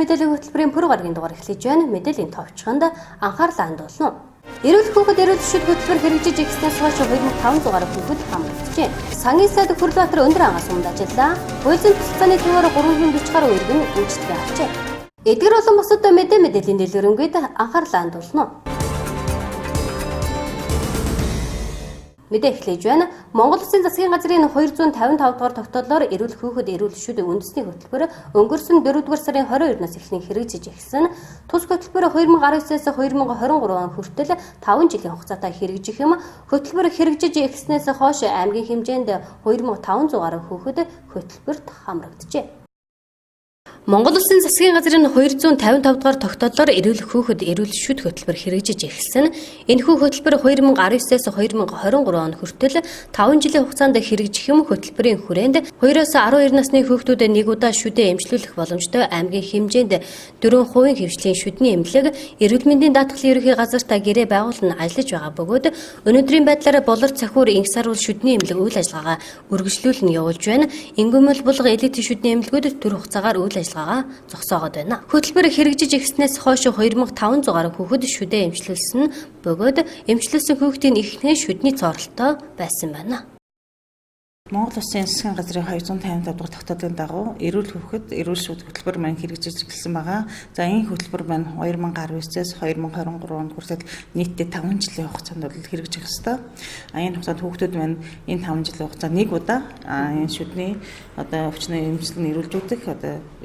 мэдээллийн хөтөлбөрийн пүрэв гарагийн дугаар эхлэж байна. Мэдээллийн товчхонд анхаарлаа хандуулна. Эрүүл хүүхэд эрүүл шүд хөтөлбөр хэрэгжиж эхэлснээс хойш 2500 гаруй хүүхэд хамрагджээ. Сангийн сайд Хүрлбаатар өндөр ангаас өмнө ажиллаа. Хуулийн туслалцааны төлөөр 340 гаруй иргэн үйлчлэгээ авчээ. Эдгээр болон бусад мэдээллийн дэлгэрэнгээд анхаарлаа хандуулна. Мэдээ эхлэж байна. Монгол Улсын засгийн газрын 255 дугаар тогтоолоор эрүүл хүүхэд эрүүл шүд үндэсний хөтөлбөр өнгөрсөн 4 дугаар сарын 22-наас эхлэн хэрэгжиж эхэлсэн. Тус хөтөлбөр 2019-с 2023 он хүртэл 5 жилийн хугацаатай хэрэгжих юм. Хөтөлбөр хэрэгжиж эхэлснээс хойш аймгийн хэмжээнд 2500 гаруй хүүхэд хөтөлбөрт хамрагджээ. Монгол Улсын засгийн газрын 255 дугаар тогтоолоор эрүүл хүүхэд эрүүл шүд хөтөлбөр хэрэгжиж эхэлсэн. Энэхүү хөтөлбөр 2019-с 2023 он хүртэл 5 жилийн хугацаанд хэрэгжих юм. Хөтөлбөрийн хүрээнд 2-оос 12 насны хүүхдүүдэд нэг удаа шүдээ эмчлүүлэх боломжтой аймгийн хэмжээнд 4% хэмжлийн шүдний эмнэлэг эрүүл мэндийн даатгалын ерөнхий газартаа гэрээ байгуулан ажиллаж байгаа бөгөөд өнөөдрийн байдлаар болор цахиур инх саруул шүдний эмнэлэг үйл ажиллагаагаа үргэлжлүүлэн явуулж байна. Ингэмэл булга элит шүдний эмнэлгүүд төр хугацаагаар үйл ажиллагаа зогсоогоод байна. Хөтөлбөр хэрэгжиж эхэлснээс хойш 2500 гаруй хүүхэд шүдээ эмчлүүлсэн бөгөөд эмчлүүлсэн хүүхдийн ихнээ шүдний цоролтой байсан байна. Монгол Улсын засгийн газрын 255 дугаар тогтоолын дагуу эрүүл хүүхэд эрүүл шүд хөтөлбөр маань хэрэгжиж эхэлсэн байгаа. За энэ хөтөлбөр маань 2019-с 2023 онд хүртэл нийтдээ 5 жилийн хугацаанд хэрэгжих ёстой. Энэ хугацаанд хүүхдүүд маань энэ 5 жилийн хугацаанд нэг удаа энэ шүдний өвчнөө эмчилэн эрүүлжүүлэх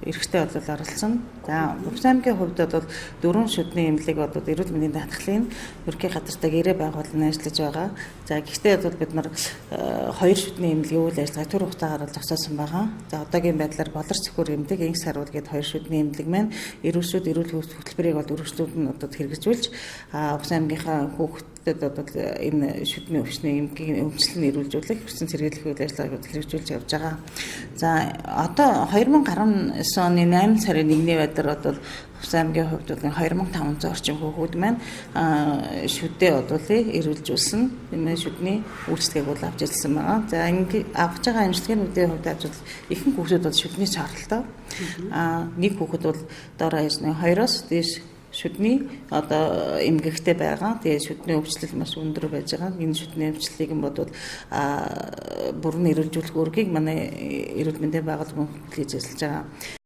эрхтэй оролцсон. За Увсан аймгийн хувьд бол 4 шүдний эмнэлэг эрүүл мэндийн даатгалын ерөнхий газартаа гэрээ байгуулан ажиллаж байгаа. За гэхдээ бид нар 2 шүдний эмнэлгийн үйл ажиллагааг төр хугацаагаар зогсоосон байгаа. За одоогийн байдлаар болор цөхөр эмнэлэг инх саруул гээд 2 шүдний эмнэлэг маань эрүүл шүд эрүүл хөтөлбөрийг үргэлжлүүлэн хэрэгжүүлж Увсан аймгийнхаа хүүхдэд энэ шүдний өвчний эмгийн өмчлөн эрүүлжүүлэх хүчин сэргийлэх үйл ажиллагааг хэрэгжүүлж явж байгаа. За одоо 2019 оны 8 сарын 1-ний байдлаар Увсан аймгийн хувьд 2500 орчим хүүхэд маань шүдээ эрүүлжүүлсэн шүдний үйлчлэгийг авч ажилласан байгаа. За ингэ авч байгаа эмчилгээнүүдийн хувьд ажил ихэнх хүүхдүүд шүдний цоролтой. Нэг хүүхэд бол доороо 2-оос дээш шүдний эмгэгтэй байгаа. Тэгээ шүдний өвчлөл маш өндөр байж байгаа. Энэ шүдний өвчлөлийг нь бодвол бүрэн эрүүлжүүлэх үүргийг манай эрүүл мэндийн байгууллага хийж ажиллаж байгаа.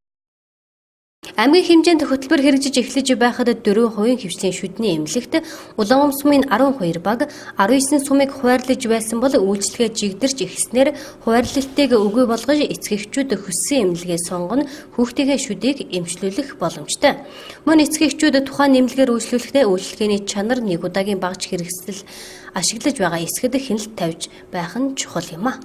Аймгийн хэмжээнд хөтөлбөр хэрэгжиж эхлэж байхад 4% хэмжлийн шүдний эмнэлэгт улаан сумын 12 баг 19 сумыг хуваарлаж байсан бол үйлчлэгээ жигдэрч эхэлснээр хуваарлалтыг үгүй болгож эцэгчүүд хүссэн эмнэлгээ сонгоно хүүхдийнхээ шүдийг эмчлүүлэх боломжтой. Мөн эцэгчүүд тухайн эмнэлгээр үйлчлүүлэхдээ үйлчлэгээний чанар нэг удаагийн багж хэрэгсэл ашиглаж байгаа эсгэд хяналт тавьж байх нь чухал юм а.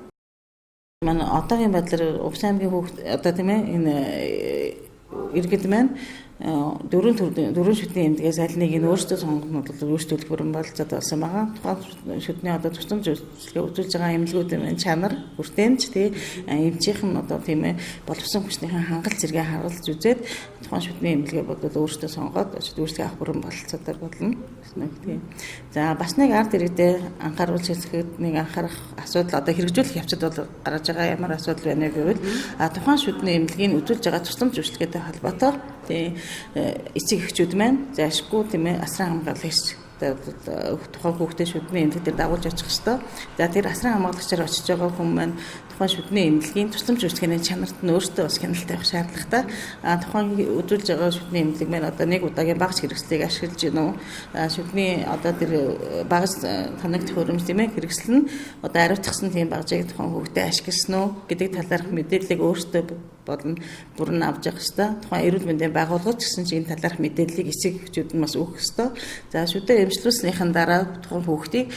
Манай одоогийн байдлаар Увсан аймгийн хүүхд энэ иргэд маань 4 шүдний эмнэлгээс аль нэг нь өөрсдөө сонгоно бол өөрсдөө бүрэн болцоод болсон байгаа. Тухайн шүдний тусламж үйлчлэгээ үзүүлж байгаа эмнэлгүүдийн маань чанар, хүртээмж эмчийнхэн боловсон хүчнийхэн хангалт зэрэг харуулж үзээд тухайн шүдний эмнэлгээ бодвол өөрсдөө сонгоод үйлчлэгээ авах бүрэн болцоод болно. За бас нэг ард иргэдэд анхааруулж хэлэхэд нэг анхаарах асуудал хэрэгжүүлэх явцад бол гарч байгаа ямар асуудал байна гэвэл тухайн шүдний эмнэлгийн үзүүлж байгаа тусламж үйлчлэгээтэй холбоотой эцэг эхчүүд маань заашгүй асран хамгаалагч тухайн хүүхдээ шүдний эмнэлэг дээр дагуулж очих ёстой. За тэр асран хамгаалагчаар очиж байгаа хүн маань тухайн шүдний эмнэлгийн тусламж үйлчлэгээний чанарт нь өөртөө бас хяналт тавих шаардлагатай. Тухайн үзүүлж байгаа шүдний эмнэлэг маань нэг удаагийн багц хэрэгслийг ашиглаж гинөө. Шүдний тэр багц таныг төхөөрөмж хэрэгсэл нь ариутгсан тийм багжийг тухайн хүүхдээ ашигласан уу гэдэг талаарх мэдээллийг өөртөө болон бүрэн авч явах ёстой. Тухайн эрүүл мэндийн байгууллагч гэсэн чинь энэ талаарх мэдээллийг эцэг эхчүүд нь бас өгөх ёстой. За шүдээ эмчлүүлснийхэн дараа тухайн хүүхдийг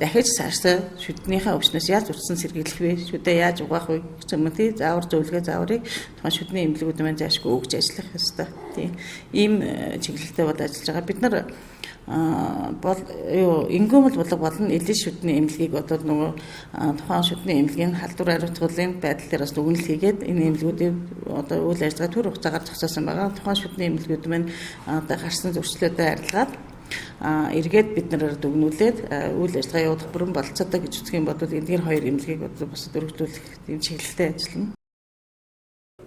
дахиж цаашдаа шүднийхээ өвчнөөс яаж урьдчилан сэргийлэх вэ? Шүдээ яаж угаах вэ? Гэсэн заавар зөвлөгөө зааврыг тухайн шүдний эмнэлгүүд маань заашгүй өгж ажиллах ёстой. Ийм чиглэлтэй ажиллаж байгаа. Бид нар ингүүмэл булга болон элит шүдний эмнэлгийг тухайн шүдний эмнэлгийн халдвар хариуцлагын байдал дээр бас дүгнэлт хийгээд энэ эмнэлгүүдийн үйл ажиллагаа төр хугацаагаар зогсоосон байгаа. Тухайн шүдний эмнэлгүүд маань гарсан зөрчлөөтэй арилгаад эргээд бид нараар дүгнүүлээд үйл ажиллагаа явуулах бүрэн болцоотой гэж үзэх юм бол эдгээр хоёр эмнэлгийг бусад өргөжлүүлэх юм чиглэлтэй ажиллана.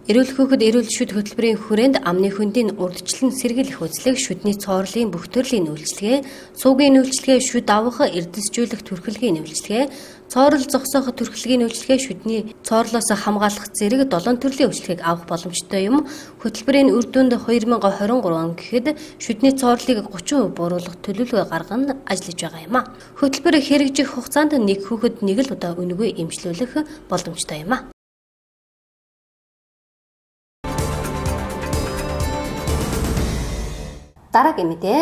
Эрүүл хүүхэд эрүүл шүд хөтөлбөрийн хүрээнд амны хөндийн урдчлан сэргийлэх үзлэг, шүдний цоорлын бүх төрлийн үйлчилгээ, суугийн үйлчилгээ, шүд авах, эрдэсжүүлэх төрхөлгийн үйлчилгээ, цоорол зогсоох төрхөлгийн үйлчилгээ, шүдний цоорлоос хамгаалах зэрэг 7 төрлийн үйлчилгээг авах боломжтой юм. Хөтөлбөрийн үр дүнд 2023 он гэхэд шүдний цоорлыг 30% бууруулах төлөвлөгөө гарган ажиллаж байгаа юм. Хөтөлбөр хэрэгжих хугацаанд нэг хүүхэд нэг л удаа үнэгүй эмчлүүлэх боломжтой юм. Дараагийн мэдээ.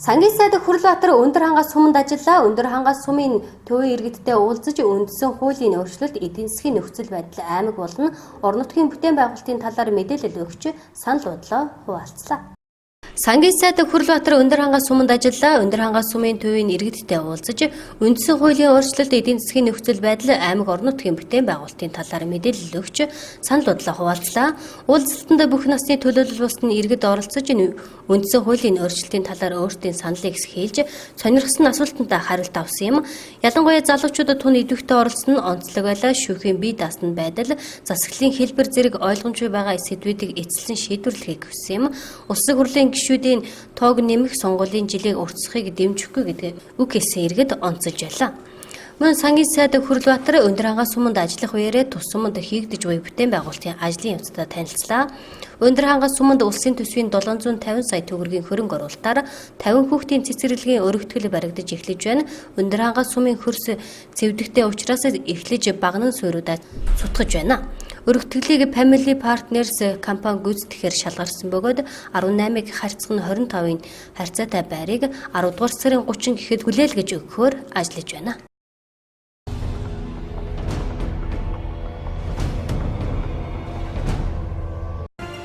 Сангийн сайд Хүрлбаатар өндөр хангаас суманд ажиллаа. Өндөр хангаас сумын төвийн иргэдтэй уулзаж үндсэн хуулийн өөрчлөлт, эдийн засгийн нөхцөл байдал, аймаг болон орон нутгийн бүтээн байгуулалтын талаар мэдээлэл өгч санал бодлоо хуваалцлаа. Сангийн сайд Хүрлбаатар өндөр хангаас суманд ажиллаа. Өндөр хангаас сумын төвийн иргэдтэй уулзаж үндсэн хуулийн өөрчлөлт, эдийн засгийн нөхцөл байдал, аймаг орон нутгийн бүтээн байгуулалтын талаар мэдээлэл өгч санал бодлоо хуваалцлаа. Уулзалтанд бүх насны төлөөлөл бусны иргэд оролцож үндсэн хуулийн өөрчлөлтийн талаар өөрсдийн саналыг хэлж сонирхсан асуултанд хариулт авсан юм. Ялангуяа залуучуудад тун идэвхтэй оролцсон нь онцлог байлаа. Шүүхийн бие даасан байдал, засаглалын хэлбэр зэрэг ойлгомжгүй байгаа сэдвүүдийг эцэслэн шийдвэрлэхийг хүссэн юм. Улсын хурлын гишүүдийн тоог нэмэх, сонгуулийн жилийг уртсахыг дэмжихгүй гэдэг үг хэлсэн иргэд онцолж байлаа. Мөн сангийн сайд Хүрлбаатар өндөр хангаас суманд ажиллах үеэрээ тус суманд хийгдэж буй бүтээн байгуулалтын ажлын явцдаа танилцлаа. Өндөр хангаас суманд улсын төсвийн 750 сая төгрөгийн хөрөнгө оруулалтаар 50 хүүхдийн цэцэрлэгийн өргөтгөл баригдаж эхлэж байна. Өндөр хангаас сумын хөрс цэвдэгтэй учраас эхлэж багнан суурьудаа сутгаж байна. Өргөтгөлийг Family Partners компани гүйцэтгэхээр шалгарсан бөгөөд 18-ыг харьцах нь 25-ын харьцаатай байрыг 10 дугаар сарын 30 гэхэд хүлээлгэж өгөхөөр ажиллаж байна.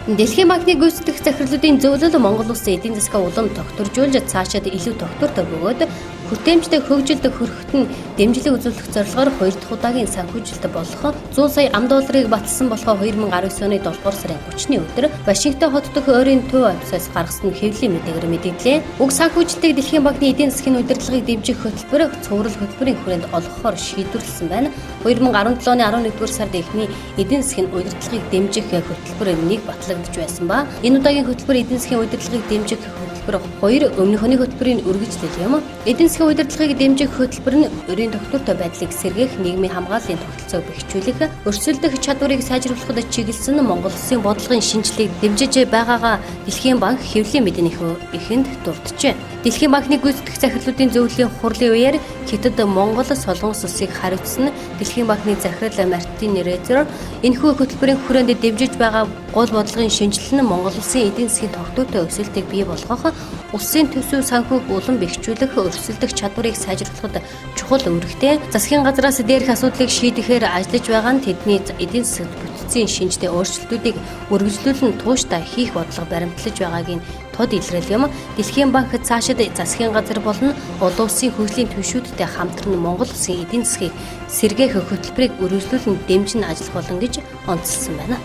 Дэлхийн банкны гүйцэтгэх захирлуудын зөвлөл Монгол улсын эдийн засгийн улам тогтворжуулж цаашаад илүү тогтвортой бөгөөд хүртээмжтэй хөгжилд хүрэхэд нь дэмжлэг үзүүлэх зорилгоор 2 дахь удаагийн санхүүжилт болох 100 сая $, батлсан болохоо 2019 оны 7 дугаар сарын 30-ны өдөр Вашингтон хот дох ойрын төв офисоос гаргасан хэвлэлийн мэдээгээр мэдээллээ. Уг санхүүжилтийг Дэлхийн банкны эдийн засгийн удирдлагыг дэмжих хөтөлбөр цуврал хөтөлбөрийн хүрээнд олгохоор шийдвэрлсэн байна. 2017 оны 11-р сард эхний эдийн засгийн удирдлагыг дэмжих хөтөлбөр нэг батлагдж байсан ба энэ удаагийн хөтөлбөр эдийн засгийн удирдлагыг дэмжих хөтөлбөр 2 өмнөхний хөтөлбөрийн үргэлжлэл юм. Эдийн засгийн удирдлагыг дэмжих хөтөлбөр нь өрийн тогтвортой байдлыг сэргээх, нийгмийн хамгааллын тогтолцоог бэхжүүлэх, өрсөлдөх чадварыг сайжруулахад чиглэсэн Монгол улсын бодлогын шинжилгээг дэмжиж байгаагаа Дэлхийн банк хэвлэлийн мэдээний эхэнд дурджээ. Дэлхийн банкны гүйцэтгэх захирлуудын зөвлөлийн хурлын үеэр Хятад, Монгол, Солонгос улсыг хариуцсан Дэлхийн банкны захирал Мартин Рейзер энэхүү хөтөлбөрийн хүрээнд дэмжиж байгаа гол бодлогын шинжилэл нь Монгол улсын эдийн засгийн тогтвортой өсөлтийг бий болгох, улсын төсөв санхүүг улам бэхжүүлэх, өрсөлдөх чадварыг сайжруулахад чухал үүрэгтэй. Засгийн газраас дээрх асуудлыг шийдэхээр ажиллаж байгаа нь тэдний эдийн засгийн бүтцийн шинжтэй өөрчлөлтүүдийг үргэлжлүүлэн тууштай хийх бодлого баримтлаж байгааг нь тод илрэл юм. Дэлхийн банк цаашид засгийн газар болон олон улсын хөгжлийн түвшүүдтэй хамтран Монгол улсын эдийн засгийг сэргээх хөтөлбөрийг үргэлжлүүлэн дэмжин ажиллах болно гэж онцлсан байна.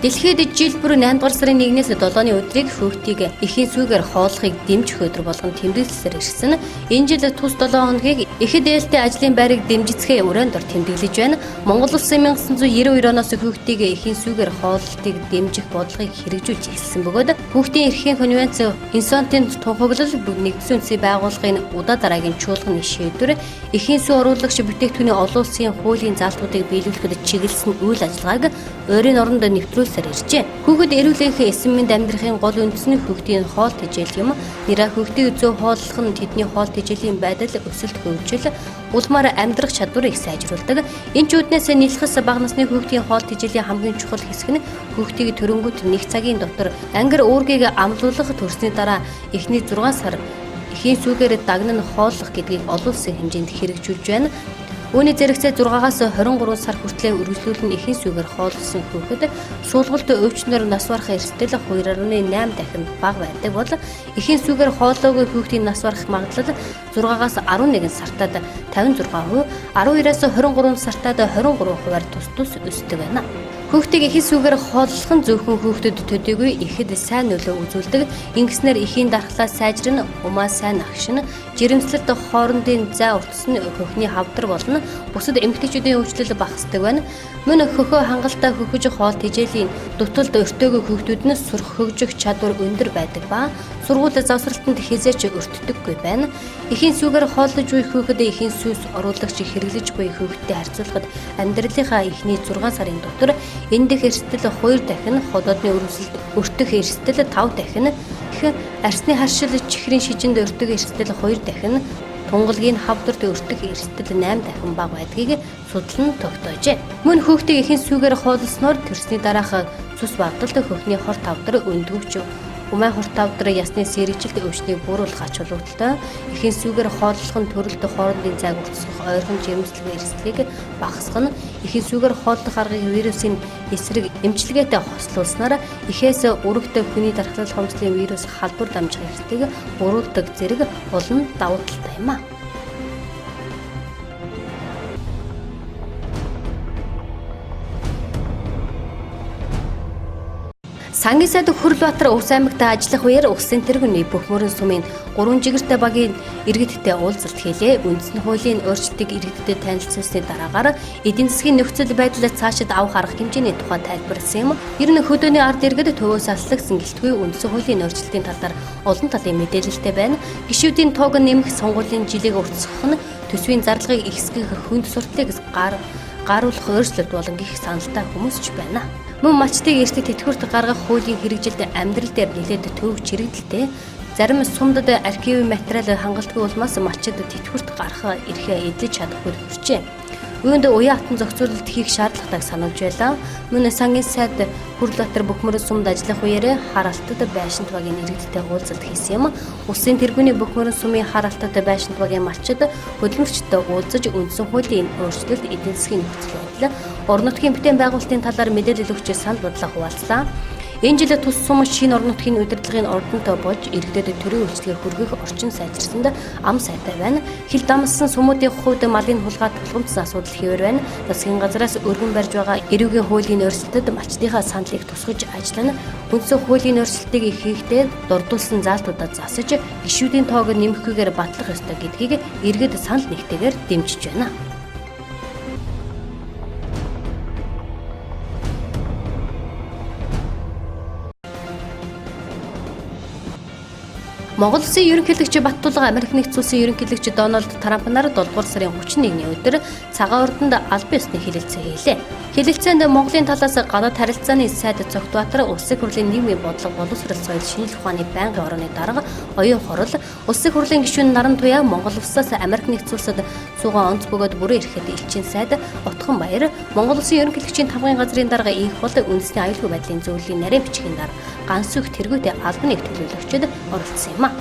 Дэлхийд жил бүр 8 дугаар сарын 1-ээс 7-ны өдрийг хүүхдийг эхийн сүүгээр хооллохыг дэмжих өдөр болгон тэмдэглэлээр ирсэн. Энэ жил тус 7 хоногийг эхэд ээлтэй ажлын байрыг дэмжицгээ өрөөнд ор тэмдэглэж байна. Монгол улсын 1992 оноос хүүхдийг эхийн сүүгээр хооллолтыг дэмжих бодлогыг хэрэгжүүлж эхэлсэн бөгөөд хүүхдийн эрхийн конвенц инсонтын тунхаглал нэгдсэн үндэсний байгууллагын удаа дараагийн чуулганы шийдвэр эхийн сүү оруулагч бүтээгдэхүүний олон улсын хуулийн заалтуудыг биелүүлэхэд чиглэсэн үйл ажиллагааг ойрын оронд нэвтрүүлсэн иржээ. Хүүхэд эрүүлэнхээ эсэм мэнд амьдрахын гол үндэс нь хүүхдийн хоол тэжээл юм. Нэраа хүүхдийг зөв хооллох нь тэдний хоол тэжээлийн байдал өсөлт хөгжил, улмаар амьдрах чадварыг сайжруулдаг. Энэ ч үүднээс нийлхээс бага насны хүүхдийн хоол тэжээлийн хамгийн чухал хэсэг нь хүүхдийг төрөнгөт 1 цагийн дотор ангир уургийг амлуулах, төрсний дараа эхний 6 сар эхийн сүүгээр дагнан хооллох гэдгийг олон улсын хэмжээнд хэрэгжүүлж байна. Үүний зэрэгцээ 6-аас 23 сар хүртэл үргэлжлүүлэн эхийн сүүгээр хооллсон хүүхэд суулгалт өвчнөр нас барах эрсдэл 2.8 дахин бага байдаг бол эхийн сүүгээр хооллоогүй хүүхдийн нас барах магадлал 6-аас 11 сартад 56%, 12-аас 23 сартад 23%-аар тус өсдөг байна. Хүүхдийг эхийн сүүгээр хооллох нь зөвхөн хүүхдэд төдийгүй ихэд сайн нөлөө үзүүлдэг. Ингэснээр эхийн дархлаа сайжрна, умаа сайн агшин, жирэмслэлт хоорондын зай уртасны хөхний хавдар болно. Бусад эмэгтэйчүүдийн өвчлөл багасдаг байна. Мөн хөхөө хангалттай хөхөж хоол тэжээлийн дуталд өртөөгөө хүүхдүүднээс сурах хөгжих чадвар өндөр байдаг ба сургууль завсралтанд хязгаарч өртдөггүй байна. Эхийн сүүгээр хооллож буй хүүхэд эхийн сүс оруулагч хэрэглэж буй хүүхэдтэй харьцуулахад амьдралынхаа эхний 6 сарын дотор эндэх эрсдэл 2 дахин, ходоодны өрөвсөлд өртөх эрсдэл 5 дахин, их арсны харшил чихрийн шижинд өртөх эрсдэл 2 дахин, тунгалгийн хавдарт өртөх эрсдэл 8 дахин бага байдгийг судал нь тогтоожээ. Мөн хүүхдийг эхийн сүүгээр хооллосноор төрсний дараах цус багталт хөхний хор тавдар өндгөвч Умай хорт тавдар ясны сэрэгжилт өвчнийг бууруулах ач холбогдолтой. Эхийн сүүгээр хооллох нь төрөлд хоорондын зайг уртсах ойрхон жирэмслэгийн эрсдлийг багасгах нь эхийн сүүгээр хооллох аргыг вирусын эсрэг эмчилгээтэй хослуулснаар эхээс өргөдөө хүний дархлал хомслын вирус халдвар дамжих эрсдлийг буруулдаг зэрэг олон давуу талтай юм а. Сангийн сайд Хүрлбаатар Увс аймагт ажиллах үеэр Усын тэргүүний бүх мөрөн сумын 3 жигэртэй багийн иргэдтэй уулзалт хийлээ. Үндэсний хуулийн өөрчлөлтийг иргэдтэй танилцуулсны дараагаар эдийн засгийн нөхцөл байдлаа цаашид авах арга хэмжээний тухай тайлбарласан юм. Ер нь хөдөөний ард иргэд төвөөс аслагдсан гэлтгүй үндэсний хуулийн өөрчлөлтийн талаар олон талын мэдээлэлтэй байна. Гишүүдийн тоог нэмэх, сонгуулийн жилийг уртсгах нь төсвийн зарлагыг ихсгэх, хүнд сурталыг гаруулах өөрчлөлт болон гих саналтай хүмүүс ч байна. Мөн мачтыг эртэг тэтгэврт гаргах хуулийн хэрэгжилт амьдрал дээр нэлээд төвөг чирэгдэлтэй. Зарим сумдад архивын материал хангалтгүй улмаас мачид тэтгэврт гарах эрхээ эдэлж чадахгүй хүрчээ. Үүнд уян хатан зохицуулалт хийх шаардлагатайг сануулж байлаа. Мөн сангийн сайд Хүрлбаатар бүх мөрөн сумд ажиллах үеэр харалтад байшинт багийн иргэдтэй уулзалт хийсэн юм. Усын тэргүүний бүх мөрөн сумын харалтад байшинт багийн малчид хөдөлмөрчтэй уулзаж үндсэн хуулийн өөрчлөлт, эдийн засгийн нөхцөл байдал, орон нутгийн бүтээн байгуулалтын талаар мэдээлэл өгч санал бодлоо хуваалцлаа. Энэ жил тус сум шинэ орон нутгийн удирдлагын ордонтой болж иргэдэд төрийн үйлчлэгээр хүргэх орчин сайжирсанд ам сайтай байна. Хил дамссан сумуудын хувьд малын хулгай тулгамдсан асуудал хэвээр байна. Засгийн газраас өргөн барьж байгаа эрүүгийн хуулийн өөрчлөлтөд малчдынхаа саналыг тусгаж ажиллана. Үндсэн хуулийн өөрчлөлтийг хийхдээ дурдуулсан заалтуудад засаж гишүүдийн тоог нэмэхгүйгээр батлах ёстой гэдгийг иргэд санал нэгтэйгээр дэмжиж байна. Монгол Улсын ерөнхийлөгч Баттулга Америк нэгдсэн улсын ерөнхийлөгч Дональд Трамп нар 7 дугаар сарын 31-ний өдөр цагаан ордонд албан ёсны хэлэлцээ хийлээ. Хэлэлцээнд Монголын талаас гадаад харилцааны сайд Цогтбаатар, Улсын хурлын нийгмийн бодлого, боловсрол, соёл, шинжлэх ухааны байнгын орооны дарга, оюун хорол, Улсын хурлын гишүүн Наран Туяа, Монгол Улсаас Америк нэгдсэн улсад суугаан онц бөгөөд бүрэн ирэхэд элчин сайд Утхан Баяр, Монгол Улсын ерөнхийлөгчийн тавгын газрын дарга Инх бол үндэсний аюулгүй байдлын зөвлөлийн нарийн бичгийн дараа ганц их тэргүүтэй албаны төлөөлөгчд оролцсон юм а.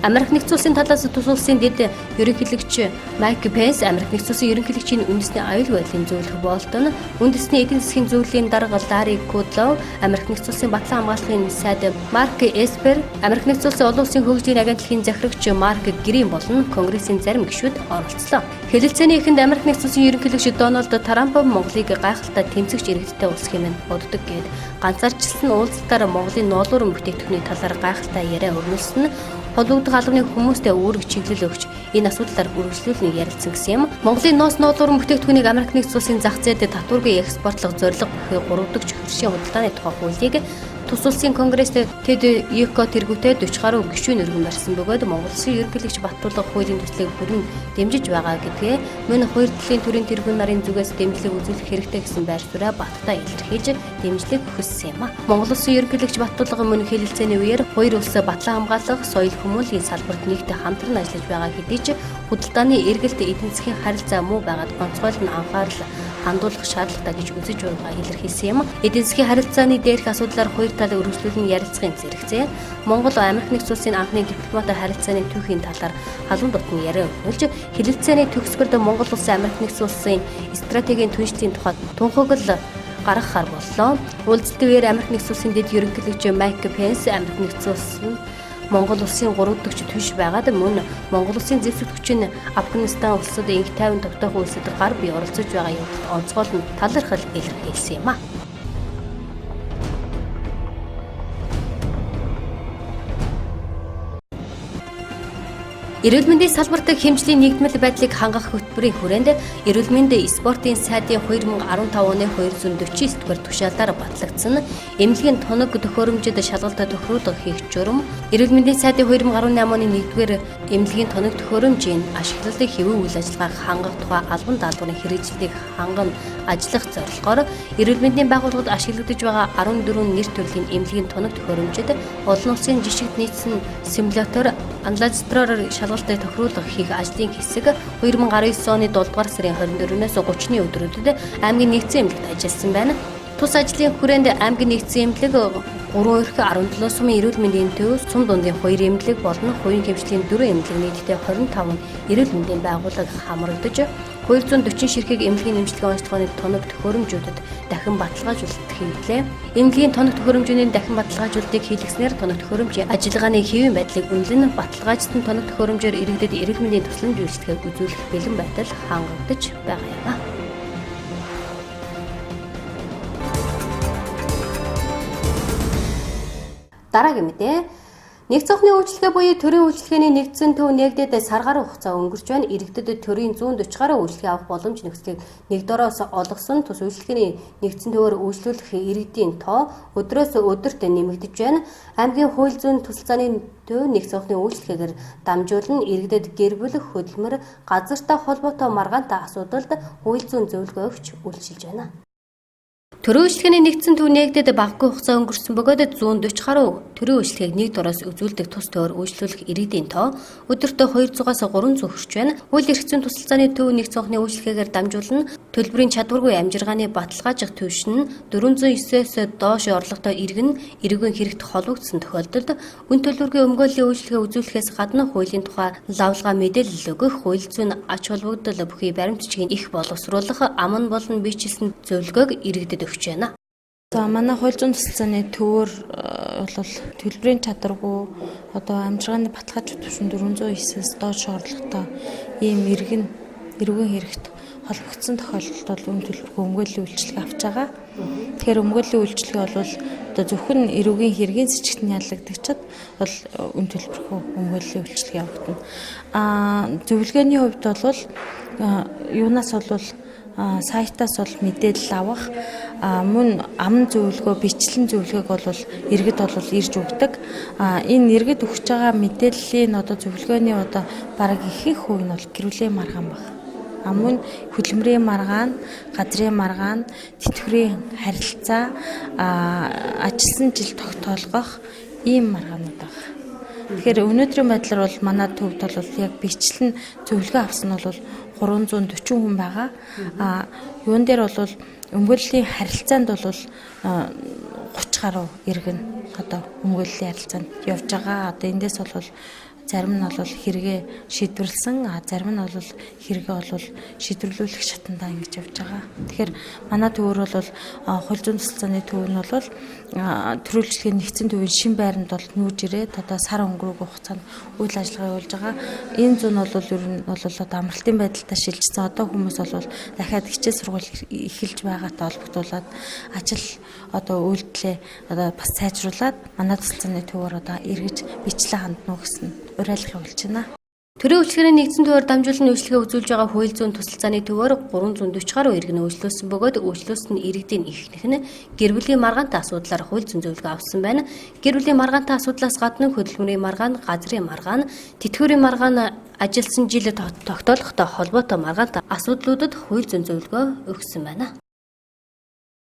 Америк нэгдсэн улсын талаас тус улсын дэд ерөнхийлөгч Майк Пенс, Америк нэгдсэн улсын ерөнхийлөгчийн үндэсний аюулгүй байдлын зөвлөх Болтон, үндэсний эдийн засгийн зөвлөлийн дарга Ларри Кудлоу, Америк нэгдсэн улсын батлан хамгааллын сайд Марк Эспер, Америк нэгдсэн улсын олон улсын хөгжлийн агентлагийн захирагч Марк Грин болон Конгрессийн зарим гишүүд оролцлоо. Хэлэлцээний эхэнд Америк нэгдсэн улсын ерөнхийлөгч Дональд Трамп Монголыг гайхалтай тэмцэгч иргэдтэй улс хэмээн боддог гэд ганцаарчлсан уулзалтаар Монголын ноолуурын бүтээгдэхүүний талаар гайхалтай яриа өрнүүлсэн нь холбогдох албаны хүмүүстэй үүрэг чиглэл өгч энэ асуудлаар үргэлжлүүлэн ярилцсан гэсэн юм. Монголын ноос ноолуурын бүтээгдэхүүнийг Америк нэгдсэн улсын зах зээлд татваргүй экспортлох зорилго бүхий 3 дахь хөршийн худалдааны тухай хуулийг тус улсын конгресст тэд ЕКО тэргүүтээ 40 гаруй гишүүн өргөн барьсан бөгөөд Монгол Улсын ерөнхийлөгч Баттулга хуулийн төслийг бүрэн дэмжиж байгаа гэдгээ мөн хоёр талын төрийн тэргүүн нарын зүгээс дэмжлэг үзүүлэх хэрэгтэй гэсэн байр сууриа Баттаа илэрхийлж дэмжлэг өгсөн юм а. Монгол Улсын ерөнхийлөгч Баттулга мөн хэлэлцээний үеэр хоёр улс батлан хамгаалах, соёл хүмүүнлэгийн салбарт нэгдээ хамтран ажиллаж байгаа хэдий ч худалдааны эргэлт эдийн засгийн харилцаа муу байгаад онцгойлон анхаарал хандуулах шаардлагатай гэж үзэж байгаа илэрхийлсэн юм. Эдийн засгийн харилцааны дээрх асуудлаар хоёр тал үргэлжлүүлэн ярилцахын зэрэгцээ Монгол Америк нэгдсэн улсын анхны дипломат харилцааны түүхийн талаар халуун дотны яриа өгүүлж хэлэлцээний төгсгөлд Монгол улсын Америк нэгдсэн улсын стратегийн түншлэлийн тухайд тунхаглал гаргахаар боллоо. Уулзалтын үеэр Америк нэгдсэн улсын дэд ерөнхийлөгч Майк Пенс Америк нэгдсэн улсын Монгол улсын 3 дахь түнш байгаад мөн Монгол улсын зэвсэгч нь Афганистан улсад инх тайван тогтоох үйлсэд гар бие оролцож байгаа явдалд онцгойлон талархал илэрхийлсэн юм а. Эрүүл мэндийн салбарт хэмжлийн нэгдмэл байдлыг хангах хөтөлбөрийн хүрээнд эрүүл мэндийн спортын сайдын 2015 оны 249 дугаар тушаалаар батлагдсан эмнэлгийн тоног төхөөрөмжөд шалгалт тохируулга хийх журам, эрүүл мэндийн сайдын 2018 оны 1-р эмнэлгийн тоног төхөөрөмжийн ашиглалтыг хэвэн үйл ажиллагааг хангах тухай албан даалгаврын хэрэгжлийг ханган ажиллах зорилгоор эрүүл мэндийн байгууллагад ашиглагдаж байгаа 14 нэр төрлийн эмнэлгийн тоног төхөөрөмжөд олон улсын жишгт нийцсэн симулятор анализатороор шалгалтыг тохируулах хийх ажлын хэсэг 2019 оны 7 дугаар сарын 24-өөс 30-ны өдрүүдэд аймгийн нэгдсэн эмнэлэгт ажилласан байна. Тус ажлын хүрээнд аймгийн нэгдсэн эмнэлэг 3 эрх 17 сумын эрүүл мэндийн төв, сум дундын 2 эмнэлэг болон хувийн хэмжлийн 4 эмнэлэг нийтдээ 25 эрүүл мэндийн байгууллага хамрагдаж 240 ширхэг эмнэлгийн эмчилгээ онцлогооны тоног төхөөрөмжүүдэд дахин баталгаажуулалт хийлээ. Эмнэлгийн тоног төхөөрөмжийн дахин баталгаажуулалтыг хийлгэснээр тоног төхөөрөмжийн ажиллагааны хэвийн байдлыг үнэлэн баталгаажсан тоног төхөөрөмжөөр иргэдэд эрүүл мэндийн тусламж үйлчилгээг үзүүлэх бэлэн байдал хангагдаж байгаа юм. Дараагийн мэдээ. Нэг цохны үйлчлэгээ буюу төрийн үйлчлэгээний нэгдсэн төв нэгдээд сар гаруй хугацаа өнгөрч байна. Иргэдэд төрийн 140 гаруй үйлчлэгээ авах боломж нөхцөлийг нэг дороос олгосон тус үйлчлэгээний нэгдсэн төвөөр үйлчлүүлэх иргэдийн тоо өдрөөс өдөрт нэмэгдэж байна. Аймгийн хууль зүйн тусалцааны төв нэг цохны үйлчлэгээр дамжуулан иргэдэд гэр бүл, хөдөлмөр, газартай холбоотой маргаантай асуудалд хууль зүйн зөвлөгөө өгч үйлчилж байна. Төрийн үйлчлэгээний нэгдсэн төв нэгдээд багагүй хугацаа өнгөрсөн бөгөөд 140 гаруй төрийн үйлчлэгийг нэг дороос үзүүлдэг тус төвөөр үйлчлүүлэх иргэдийн тоо өдөртөө 200-аас 300 хүрч байна. Хууль эрх зүйн тусалцааны төв нэг цонхны үйлчлэгээр дамжуулан төлбөрийн чадваргүй амжиргааны баталгаажих түвшин 409-өөс доош орлоготой иргэн эрүүгийн хэрэгт холбогдсон тохиолдолд үн төлбөрийн өмгөөллийн үйлчлэгээ үзүүлэхээс гадна хуулийн тухай лавлгаа мэдээлэл өгөх, хууль зүйн ач холбогдол бүхий баримтчгийн их боловсруулах, аман болон биечилсэн зөвлөгөөг иргэдэд өгч байна. За манай хууль зүйн тусалцааны төвөр бол төлбөрийн чадваргүй амжиргааны баталгаажуулалт түвшин 409-өөс доош орлоготой ийм эрүүгийн хэрэгт холбогдсон тохиолдолд бол үн төлбөргүй өмгөөллийн үйлчилгээ авч байгаа. Тэгэхээр өмгөөллийн үйлчилгээ бол зөвхөн эрүүгийн хэргийн зэчигтэн ялагдагчид бол үн төлбөргүй өмгөөллийн үйлчилгээ авагдана. Зөвлөгөөний хувьд бол юунаас бол сайтаас бол мэдээлэл авах, мөн аман зөвлөгөө, бичлэн зөвлөгөөг бол иргэд бол ирж өгдөг. Энэ иргэд өгч байгаа мэдээллийн зөвлөгөөний бараг ихэнх хувь нь бол гэрүүлийн маргаан баг. Мөн хөдөлмөрийн маргаан, газрын маргаан, тэтгэврийн харилцаа, ажилласан жил тогтоолгох ийм маргаанууд байна. Тэгэхээр өнөөдрийн байдлаар бол манай төвд бол яг бичлэн зөвлөгөө авсан нь бол 340 хүн байгаа. Юун дээр бол өмгөөллийн харилцаанд бол 30 гаруй иргэн өмгөөллийн харилцаанд явж байгаа. Эндээс бол зарим нь бол хэрэгээ шийдвэрлсэн, зарим нь бол хэрэгээ бол шийдвэрлүүлэх шатандаа ингэж явж байгаа. Тэгэхээр манай төвөр бол хууль зүйн тусалцааны төв нь бол төрөлжлөгийн нэгдсэн төвийн шин байранд бол нүүрж ирээд сар өнгөрөөг хугацаанд үйл ажиллагаа явуулж байгаа. Энэ зүүн бол ер нь бол амралтын байдалтай шилжсэн. Хүмүүс бол дахиад хичээл сургууль эхэлж байгаатай холбогдуулаад ажил үйлдэлээ бас сайжруулад манай тусалцааны төвөр эргэж бичлэн хандна гэсэн уриалгыг өгч байна. Төрийн үйлчлэгээний нэгдсэн төвөөр дамжуулан үйлчлэгээ үзүүлж байгаа хууль зүйн тусалцааны төвөөр 340 гаруй иргэн үйлчлүүлсэн бөгөөд үйлчлүүлсэн иргэдийн ихнэх нь гэр бүлийн маргаантай асуудлаар хууль зүйн зөвлөгөө авсан байна. Гэр бүлийн маргаантай асуудлаас гадна хөдөлмөрийн маргаан, газрын маргаан, тэтгэврийн маргаан, ажилласан жил тогтоолохтой холбоотой маргаантай асуудлуудад хууль зүйн зөвлөгөө өгсөн байна.